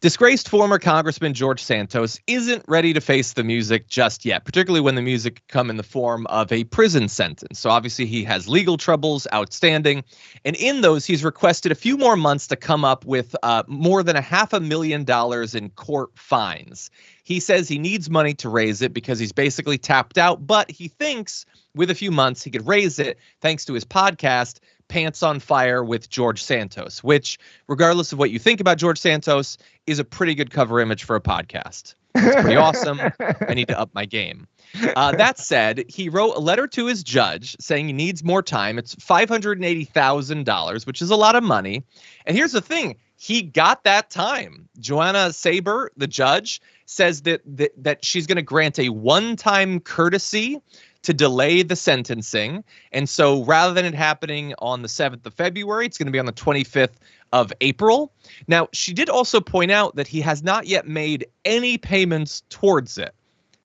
Disgraced former Congressman George Santos isn't ready to face the music just yet, particularly when the music come in the form of a prison sentence. So obviously he has legal troubles outstanding. And in those, he's requested a few more months to come up with more than $500,000 in court fines. He says he needs money to raise it because he's basically tapped out, but he thinks with a few months he could raise it thanks to his podcast, Pants on Fire with George Santos, which, regardless of what you think about George Santos, is a pretty good cover image for a podcast. It's pretty awesome. I need to up my game. That said, he wrote a letter to his judge saying he needs more time. It's $580,000, which is a lot of money. And here's the thing. He got that time. Joanna Saber, the judge, says that she's going to grant a one-time courtesy to delay the sentencing. And so rather than it happening on the 7th of February, it's going to be on the 25th of April. Now, she did also point out that he has not yet made any payments towards it.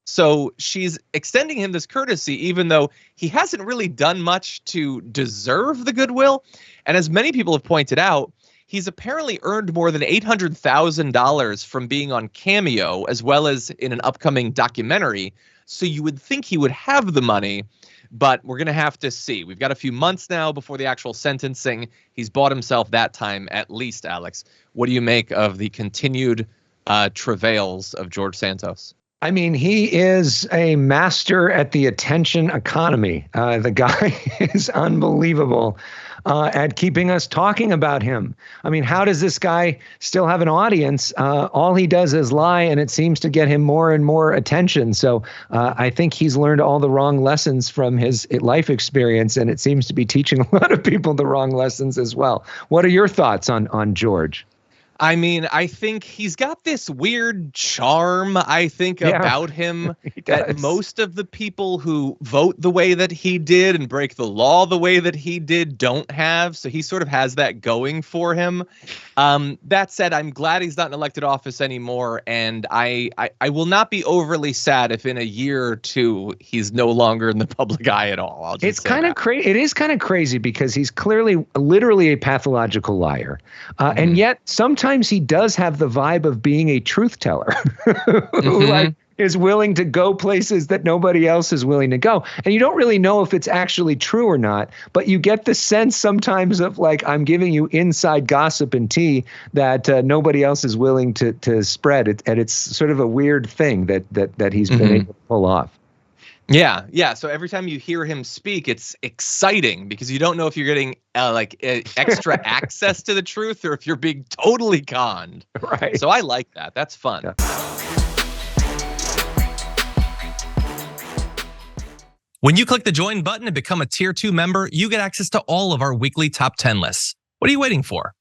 So she's extending him this courtesy, even though he hasn't really done much to deserve the goodwill. And as many people have pointed out, he's apparently earned more than $800,000 from being on Cameo, as well as in an upcoming documentary. So you would think he would have the money, but we're going to have to see. We've got a few months now before the actual sentencing. He's bought himself that time at least, Alex. What do you make of the continued travails of George Santos? I mean, he is a master at the attention economy. The guy is unbelievable at keeping us talking about him. I mean, how does this guy still have an audience? All he does is lie, and it seems to get him more and more attention. So I think he's learned all the wrong lessons from his life experience, and it seems to be teaching a lot of people the wrong lessons as well. What are your thoughts on George? I mean, I think he's got this weird charm, about him that most of the people who vote the way that he did and break the law the way that he did don't have. So he sort of has that going for him. That said, I'm glad he's not in elected office anymore. And I will not be overly sad if in a year or two he's no longer in the public eye at all. It's kind of crazy. It is kind of crazy because he's clearly literally a pathological liar. And yet sometimes he does have the vibe of being a truth teller who is willing to go places that nobody else is willing to go. And you don't really know if it's actually true or not, but you get the sense sometimes of like, I'm giving you inside gossip and tea that nobody else is willing to spread. And it's sort of a weird thing that he's been able to pull off. Yeah. So every time you hear him speak, it's exciting because you don't know if you're getting extra access to the truth or if you're being totally conned. Right. So I like that. That's fun. Yeah. When you click the join button and become a tier 2 member, you get access to all of our weekly top 10 lists. What are you waiting for?